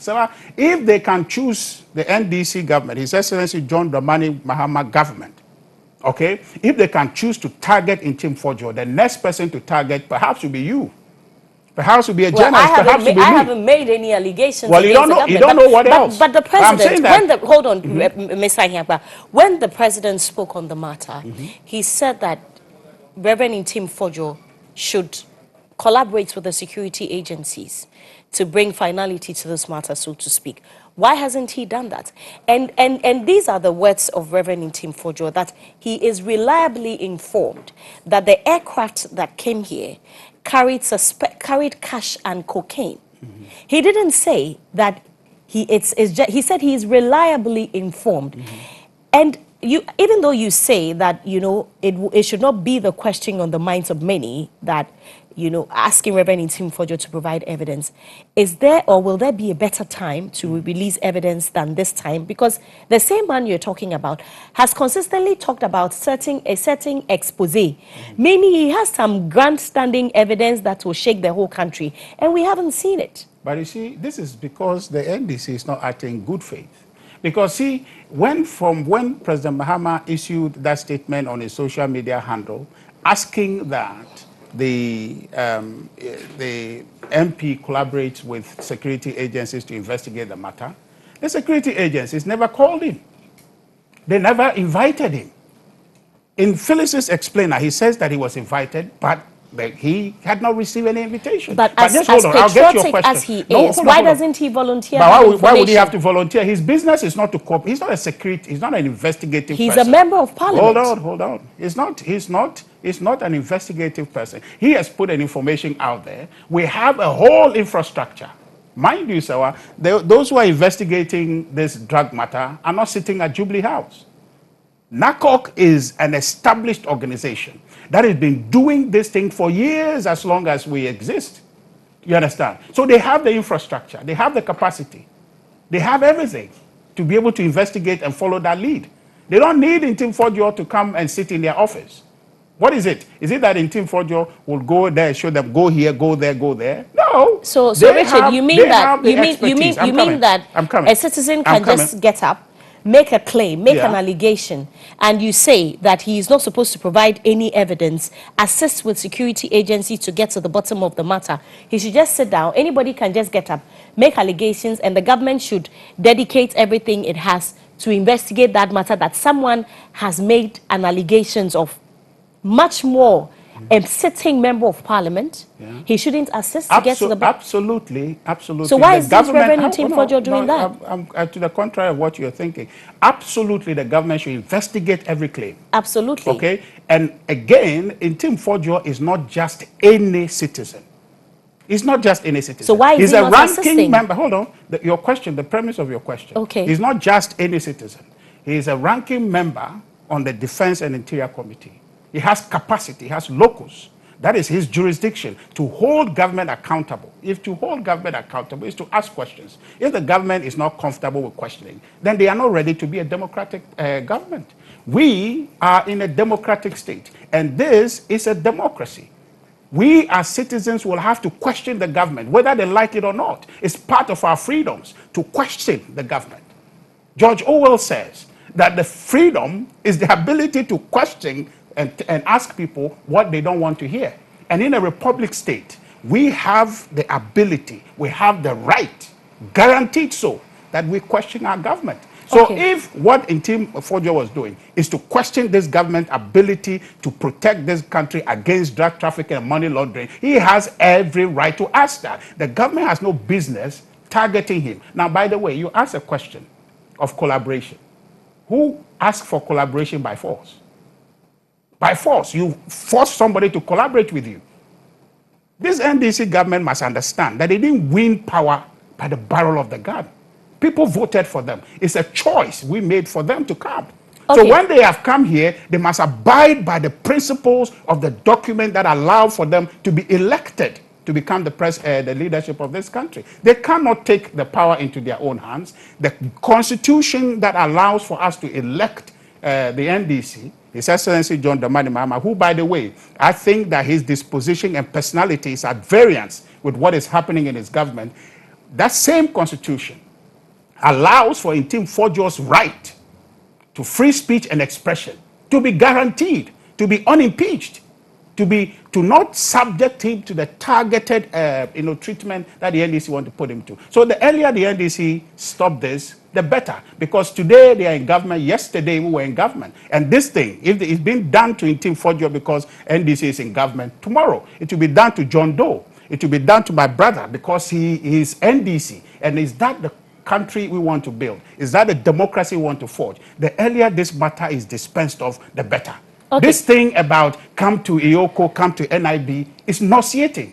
government. So if they can choose the NDC government, His Excellency John Dramani Mahama government, okay, if they can choose to target Ntim Fordjour, the next person to target perhaps will be you. Perhaps will be a journalist, perhaps will be me. I haven't made any allegations. Well, you don't know what else. But the president, hold on, Mr. Ahiagbah, when the president spoke on the matter, he said that Reverend Ntim Fordjour should collaborate with the security agencies to bring finality to this matter, so to speak. Why hasn't he done that? And these are the words of Reverend Ntim Fordjour, that he is reliably informed that the aircraft that came here carried cash and cocaine. He didn't say that he said he is reliably informed. And even though you say that, you know, it should not be the question on the minds of many that, you know, asking Reverend Ntim Fordjour to provide evidence, is there or will there be a better time to release evidence than this time? Because the same man you're talking about has consistently talked about a certain expose, meaning he has some grandstanding evidence that will shake the whole country, and we haven't seen it. But you see, this is because the NDC is not acting in good faith. Because see, when President Mahama issued that statement on his social media handle, asking that the MP collaborates with security agencies to investigate the matter, the security agencies never called him. They never invited him. In Phyllis's explainer, he says that he was invited, but he had not received any invitation. But as patriotic as he is, why doesn't he volunteer? Why would he have to volunteer? His business is not to cooperate. He's not a security. He's not an investigative person. He's a member of parliament. Hold on. He's not an investigative person. He has put an information out there. We have a whole infrastructure. Mind you, sir, those who are investigating this drug matter are not sitting at Jubilee House. NACOC is an established organization that has been doing this thing for years, as long as we exist. You understand? So they have the infrastructure, they have the capacity, they have everything to be able to investigate and follow that lead. They don't need Ntim Fordjour to come and sit in their office. What is it? Is it that Ntim Fordjour will go there, show them, go here, go there, go there? No. So Richard, you mean that a citizen can just get up, make a claim, make an allegation, and you say that he is not supposed to provide any evidence, assist with security agencies to get to the bottom of the matter. He should just sit down. Anybody can just get up, make allegations, and the government should dedicate everything it has to investigate that matter that someone has made an allegations of. Much more a sitting member of parliament, he shouldn't assist to get to the Absolutely. So why is this Reverend Ntim Fordjour doing that? I'm to the contrary of what you're thinking. Absolutely, the government should investigate every claim. Absolutely. Okay? And again, Ntim Fordjour is not just any citizen. He's not just any citizen. So why is he not assisting? He's a ranking member. Hold on. Your question, the premise of your question. Okay. He's not just any citizen. He is a ranking member on the Defense and Interior Committee. He has capacity, he has locus. That is his jurisdiction, to hold government accountable. If to hold government accountable is to ask questions. If the government is not comfortable with questioning, then they are not ready to be a democratic government. We are in a democratic state, and this is a democracy. We as citizens will have to question the government, whether they like it or not. It's part of our freedoms to question the government. George Orwell says that the freedom is the ability to question and ask people what they don't want to hear. And in a republic state, we have the ability, we have the right, guaranteed so, that we question our government. So if what Ntim Fordjour was doing is to question this government's ability to protect this country against drug trafficking and money laundering, he has every right to ask that. The government has no business targeting him. Now, by the way, you asked a question of collaboration. Who asked for collaboration by force? By force, you force somebody to collaborate with you. This NDC government must understand that they didn't win power by the barrel of the gun. People voted for them. It's a choice we made for them to come. So when they have come here, they must abide by the principles of the document that allow for them to be elected to become the leadership of this country. They cannot take the power into their own hands. The constitution that allows for us to elect the NDC, His Excellency John Dramani Mahama, who, by the way, I think that his disposition and personality is at variance with what is happening in his government, that same constitution allows for Ntim Fordjour's right to free speech and expression to be guaranteed, to be unimpeached, to not subject him to the targeted treatment that the NDC want to put him to. So the earlier the NDC stop this, the better. Because today they are in government, yesterday we were in government. And this thing, if it's been done to Ntim Fordjour because NDC is in government, tomorrow it will be done to John Doe. It will be done to my brother because he is NDC. And is that the country we want to build? Is that the democracy we want to forge? The earlier this matter is dispensed of, the better. Okay. This thing about come to EOCO, come to NIB is nauseating.